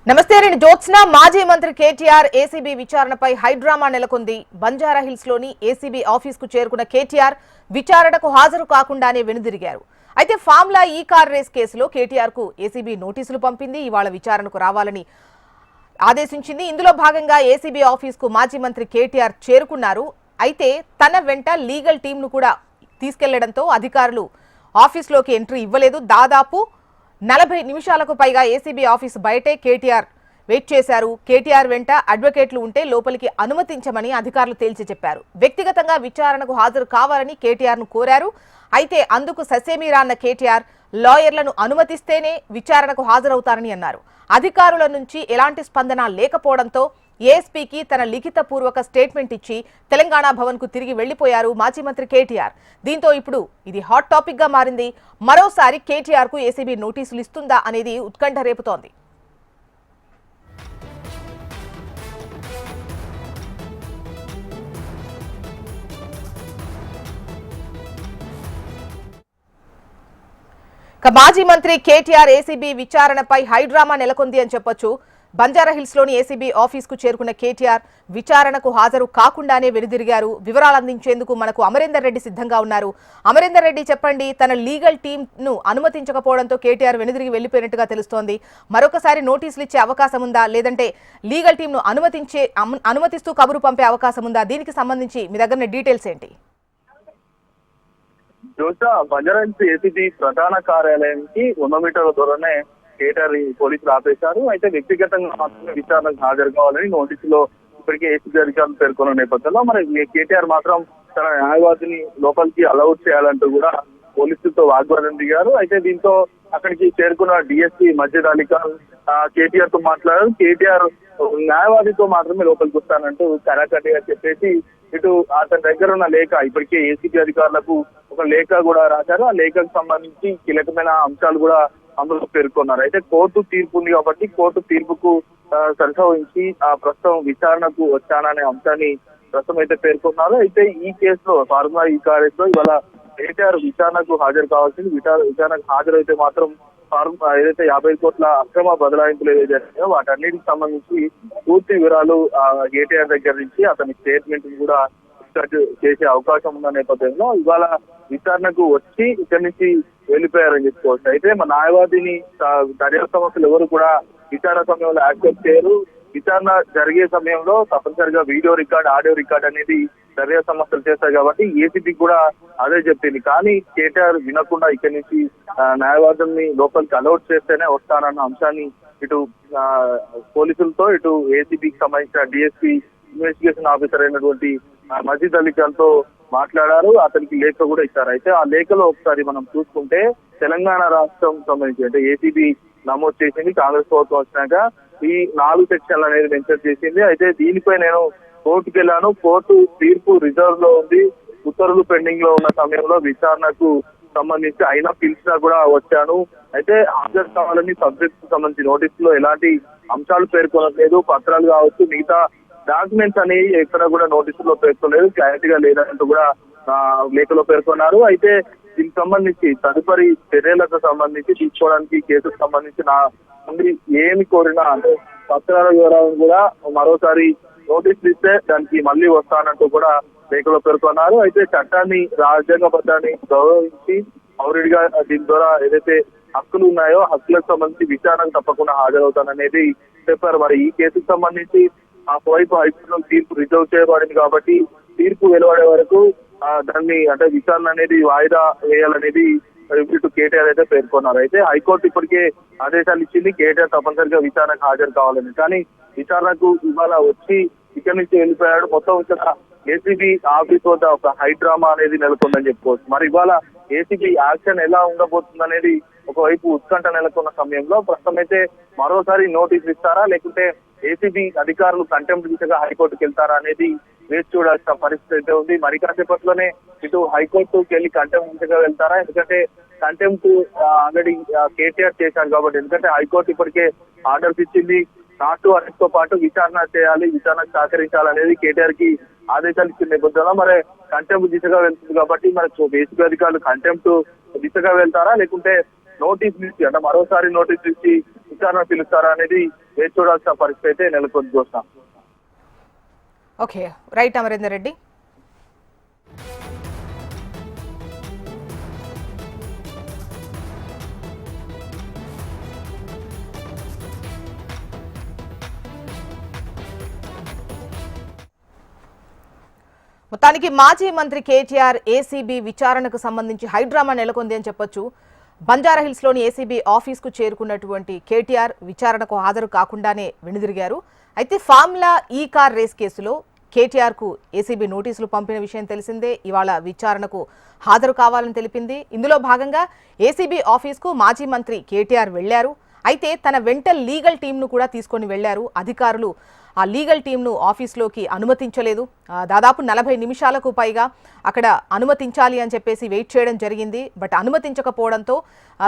నమస్తే నేను జ్యోత్స్న. మాజీ మంత్రి కేటీఆర్ ఏసీబీ విచారణపై హైడ్రామా నెలకొంది. బంజారా హిల్స్ లోని ఏసీబీ ఆఫీస్ కు చేరుకున్న కేటీఆర్ విచారణకు హాజరు కాకుండానే వెనుదిరిగారు. అయితే ఫార్ములా ఈ కార్ రేస్ కేసులో కేటీఆర్ కు ఏసీబీ నోటీసులు పంపింది. ఇవాళ విచారణకు రావాలని ఆదేశించింది. ఇందులో భాగంగా ఏసీబీ ఆఫీస్ కు మాజీ మంత్రి కేటీఆర్ చేరుకున్నారు. అయితే తన వెంట లీగల్ టీం ను కూడా తీసుకెళ్లడంతో అధికారులు ఆఫీస్లోకి ఎంట్రీ ఇవ్వలేదు. దాదాపు 40 నిమిషాలకు పైగా ఏసీబీ ఆఫీస్ బయటే కేటీఆర్ వెయిట్ చేశారు. కేటీఆర్ వెంట అడ్వకేట్లు ఉంటే లోపలికి అనుమతించమని అధికారులు తేల్చి చెప్పారు. వ్యక్తిగతంగా విచారణకు హాజరు కావాలని కేటీఆర్ ను కోరారు. అయితే అందుకు ససేమీరా అన్న కేటీఆర్ లాయర్లను అనుమతిస్తేనే విచారణకు హాజరవుతారని అన్నారు. అధికారుల నుంచి ఎలాంటి స్పందన లేకపోవడంతో ఏఎస్పీకి తన లిఖిత పూర్వక స్టేట్మెంట్ ఇచ్చి తెలంగాణ భవన్ కు తిరిగి వెళ్లిపోయారు మాజీ మంత్రి కేటీఆర్. దీంతో ఇప్పుడు ఇది హాట్ టాపిక్ గా మారింది. మరోసారి కేటీఆర్ కు ఏసీబీ నోటీసులు ఇస్తుందా అనేది ఉత్కంఠ రేపుతోంది. మాజీ మంత్రి కేటీఆర్ ఏసీబీ విచారణపై హైడ్రామా నెలకొంది అని చెప్పొచ్చు. బంజారా హిల్స్ లోని ఏసీబీ ఆఫీస్ కు చేరుకున్న కేటీఆర్ విచారణకు హాజరు కాకుండానే వెనుదిరిగారు. వివరాలు అందించేందుకు మనకు అమరేందర్ రెడ్డి సిద్ధంగా ఉన్నారు. అమరేందర్ రెడ్డి, చెప్పండి. తన లీగల్ టీం ను అనుమతించకపోవడంతో కేటీఆర్ వెనుదిరిగి వెళ్లిపోయినట్టుగా తెలుస్తోంది. మరొకసారి నోటీసులు ఇచ్చే అవకాశం ఉందా, లేదంటే లీగల్ టీం ను అనుమతిస్తూ కబురు పంపే అవకాశం ఉందా? దీనికి సంబంధించి మీ దగ్గర డీటెయిల్స్ ఏంటి? బంజారా హిల్స్ ఏసీబీ ప్రధాన కార్యాలయానికి 100 మీటర్ల దూరమే కేటీఆర్ పోలీసులు ఆపేశారు. అయితే వ్యక్తిగతంగా మాత్రమే విచారణకు హాజరు కావాలని నోటీసులో ఇప్పటికే ఏసీబీ అధికారులు పేర్కొన్న నేపథ్యంలో మరి కేటీఆర్ మాత్రం తన న్యాయవాదిని లోపలికి అలౌట్ చేయాలంటూ కూడా పోలీసులతో వాగ్వాదం దిగారు. అయితే దీంతో అక్కడికి చేరుకున్న డిఎస్పీ మస్జిద్ అలీ ఖాన్ కేటీఆర్ తో మాట్లాడారు. కేటీఆర్ న్యాయవాదితో మాత్రమే లోపలికి వస్తానంటూ కరాకటిగా చెప్పేసి ఇటు అతని దగ్గర ఉన్న లేఖ, ఇప్పటికే ఏసీబీ అధికారులకు ఒక లేఖ కూడా రాశారు. ఆ లేఖకు సంబంధించి కీలకమైన అంశాలు కూడా అందులో పేర్కొన్నారు. అయితే కోర్టు తీర్పు ఉంది కాబట్టి కోర్టు తీర్పుకు సంబంధించి ప్రస్తుతం విచారణకు వచ్చాననే అంశాన్ని ప్రస్తుతం అయితే పేర్కొన్నారు. అయితే ఈ కేసులో ఫార్ములా ఈ కేసులో ఇవాళ కేటీఆర్ విచారణకు హాజరు కావాల్సింది. విచారణకు హాజరైతే మాత్రం ఏదైతే 50 కోట్ల అక్రమ బదలాయింపులు ఏదైతే జరిగాయో వాటన్నిటికి సంబంధించి పూర్తి వివరాలు కేటీఆర్ దగ్గర నుంచి అతని స్టేట్మెంట్ కూడా చేసే అవకాశం ఉన్న నేపథ్యంలో ఇవాళ విచారణకు వచ్చి ఇక్కడి నుంచి వెళ్లిపోయారని చెప్పుకోవచ్చు. అయితే మా న్యాయవాదిని దర్యాప్తు సంస్థలు ఎవరు కూడా విచారణ సమయంలో యాక్సెప్ట్ చేయరు. విచారణ జరిగే సమయంలో తప్పనిసరిగా వీడియో రికార్డ్, ఆడియో రికార్డ్ అనేది దర్యాప్తు సంస్థలు చేస్తాయి కాబట్టి ఏసీబీ కూడా అదే చెప్పింది. కానీ కేటీఆర్ వినకుండా ఇక్కడి నుంచి న్యాయవాదుల్ని లోపలికి అలౌట్ చేస్తేనే వస్తానన్న అంశాన్ని ఇటు పోలీసులతో ఇటు ఏసీబీకి సంబంధించిన డిఎస్పీ ఇన్వెస్టిగేషన్ ఆఫీసర్ అయినటువంటి మస్జిద్ అలీ ఖాన్ తో మాట్లాడారు. అతనికి లేఖ కూడా ఇచ్చారు. అయితే ఆ లేఖలో ఒకసారి మనం చూసుకుంటే తెలంగాణ రాష్ట్రం సంబంధించి అంటే ఏసీబీ నమోదు చేసింది. కాంగ్రెస్ ప్రభుత్వం వచ్చినాక ఈ 4 సెక్షన్లు అనేది మెన్షన్ చేసింది. అయితే దీనిపై నేను కోర్టుకు వెళ్ళాను. కోర్టు తీర్పు రిజర్వ్ లో ఉంది. ఉత్తర్వులు పెండింగ్ లో ఉన్న సమయంలో విచారణకు సంబంధించి అయినా పిలిచినా కూడా వచ్చాను. అయితే హాజరు కావాలని సబ్జెక్ట్ సంబంధించి నోటీసులో ఎలాంటి అంశాలు పేర్కొనట్లేదు. పత్రాలు కావచ్చు, మిగతా డాక్యుమెంట్స్ అనేవి ఎక్కడ కూడా నోటీసులో పేర్కొనలేదు. క్లారిటీగా లేదంటూ కూడా లేఖలో పేర్కొన్నారు. అయితే దీనికి సంబంధించి తదుపరి చర్యలకు సంబంధించి తీసుకోవడానికి కేసుకు సంబంధించి నా నుండి ఏమి కోరినా అంటే పత్రాల వివరాలను కూడా మరోసారి నోటీసులు ఇస్తే దానికి మళ్ళీ వస్తానంటూ కూడా లేఖలో పేర్కొన్నారు. అయితే చట్టాన్ని, రాజ్యాంగబద్ధాన్ని గౌరవించి పౌరుడిగా దీని ద్వారా ఏదైతే హక్కులు ఉన్నాయో హక్కులకు సంబంధించి విచారణకు తప్పకుండా హాజరవుతాననేది చెప్పారు. మరి ఈ కేసుకు సంబంధించి ఆ వైపు హైకోర్టులో తీర్పు రిజర్వ్ చేయబడింది కాబట్టి తీర్పు వెలువడే వరకు దాన్ని అంటే విచారణ అనేది వాయిదా వేయాలనేది ఇటు కేటీఆర్ అయితే పేర్కొన్నారు. అయితే హైకోర్టు ఇప్పటికే ఆదేశాలు ఇచ్చింది కేటీఆర్ తప్పనిసరిగా విచారణకు హాజరు కావాలని. కానీ విచారణకు ఇవాళ వచ్చి ఇక్కడి నుంచి వెళ్ళిపోయాడు. మొత్తం ఇక్కడ ఏసీబీ ఆఫీస్ వద్ద ఒక హైడ్రామా అనేది నెలకొందని చెప్పుకోవచ్చు. మరి ఇవాళ ఏసీబీ యాక్షన్ ఎలా ఉండబోతుంది అనేది ఒకవైపు ఉత్కంఠ నెలకొన్న సమయంలో ప్రస్తుతం అయితే మరోసారి నోటీసులు ఇస్తారా, లేకుంటే ఏసీబీ అధికారులు కంటెంప్ట్ దిశగా హైకోర్టుకు వెళ్తారా అనేది వేచి చూడాల్సిన పరిస్థితి అయితే ఉంది. మరి కాసేపట్లోనే ఇటు హైకోర్టుకి వెళ్ళి కంటెంప్ట్ దిశగా వెళ్తారా, ఎందుకంటే కంటెంప్ట్ ఆల్రెడీ కేటీఆర్ చేశారు కాబట్టి. ఎందుకంటే హైకోర్టు ఇప్పటికే ఆర్డర్స్ ఇచ్చింది. నాటు అరెస్ట్ తో పాటు విచారణ చేయాలి, విచారణకు సహకరించాలనేది కేటీఆర్ కి ఆదేశాలు ఇచ్చిన నేపథ్యంలో మరి కంటెంప్ట్ దిశగా వెళ్తుంది కాబట్టి మరి ఏసీబీ అధికారులు కంటెంప్ట్ దిశగా వెళ్తారా, లేకుంటే నోటీసులు ఇచ్చి అంటే మరోసారి నోటీసులు ఇచ్చి విచారణ పిలుస్తారా అనేది వేచి చూడాల్సిన పరిస్థితి అయితే నెలకొంది చూస్తాం. Okay, right Amarender Reddy. మొత్తానికి మాజీ మంత్రి కేటీఆర్ ఏసీబీ విచారణకు సంబంధించి హైడ్రామా నెలకొంది అని చెప్పొచ్చు. బంజారాహిల్స్ లోని ఏసీబీ ఆఫీస్ కు చేరుకున్నటువంటి కేటీఆర్ విచారణకు హాజరు కాకుండానే వెనుదిరిగారు. అయితే ఫార్ములా ఈ కార్ రేస్ కేసులో కేటీఆర్ కు ఏసీబీ నోటీసులు పంపిన విషయం తెలిసిందే. ఇవాళ విచారణకు హాజరు కావాలని తెలిపింది. ఇందులో భాగంగా ఏసీబీ ఆఫీస్ కు మాజీ మంత్రి కేటీఆర్ వెళ్లారు. అయితే తన వెంట లీగల్ టీంను కూడా తీసుకొని వెళ్లారు. అధికారులు ఆ లీగల్ టీంను ఆఫీస్లోకి అనుమతించలేదు. దాదాపు 40 నిమిషాలకు పైగా అక్కడ అనుమతించాలి అని చెప్పేసి వెయిట్ చేయడం జరిగింది. బట్ అనుమతించకపోవడంతో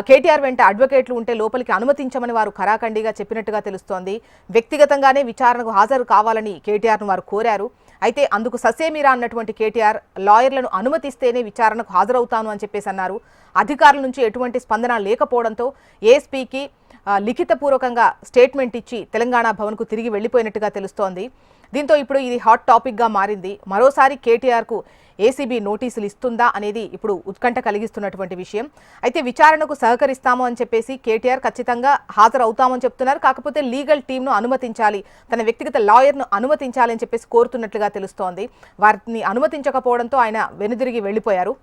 కేటీఆర్ వెంట అడ్వకేట్లు ఉంటే లోపలికి అనుమతించమని వారు ఖరాఖండిగా చెప్పినట్టుగా తెలుస్తోంది. వ్యక్తిగతంగానే విచారణకు హాజరు కావాలని కేటీఆర్ను వారు కోరారు. అయితే అందుకు ససేమిరా అన్నటువంటి కేటీఆర్ లాయర్లను అనుమతిస్తేనే విచారణకు హాజరవుతాను అని చెప్పేసి అన్నారు. అధికారుల నుంచి ఎటువంటి స్పందన లేకపోవడంతో ఏఎస్పీకి లిఖితపూర్వకంగా స్టేట్మెంట్ ఇచ్చి తెలంగాణ భవన్కు తిరిగి వెళ్లిపోయినట్టుగా తెలుస్తోంది. దీంతో ఇప్పుడు ఇది హాట్ టాపిక్గా మారింది. మరోసారి కేటీఆర్కు ఏసీబీ నోటీసులు ఇస్తుందా అనేది ఇప్పుడు ఉత్కంఠ కలిగిస్తున్నటువంటి విషయం. అయితే విచారణకు సహకరిస్తాము అని చెప్పేసి కేటీఆర్ ఖచ్చితంగా హాజరవుతామని చెప్తున్నారు. కాకపోతే లీగల్ టీంను అనుమతించాలి, తన వ్యక్తిగత లాయర్ను అనుమతించాలి అని చెప్పేసి కోరుతున్నట్లుగా తెలుస్తోంది. వారిని అనుమతించకపోవడంతో ఆయన వెనుదిరిగి వెళ్లిపోయారు.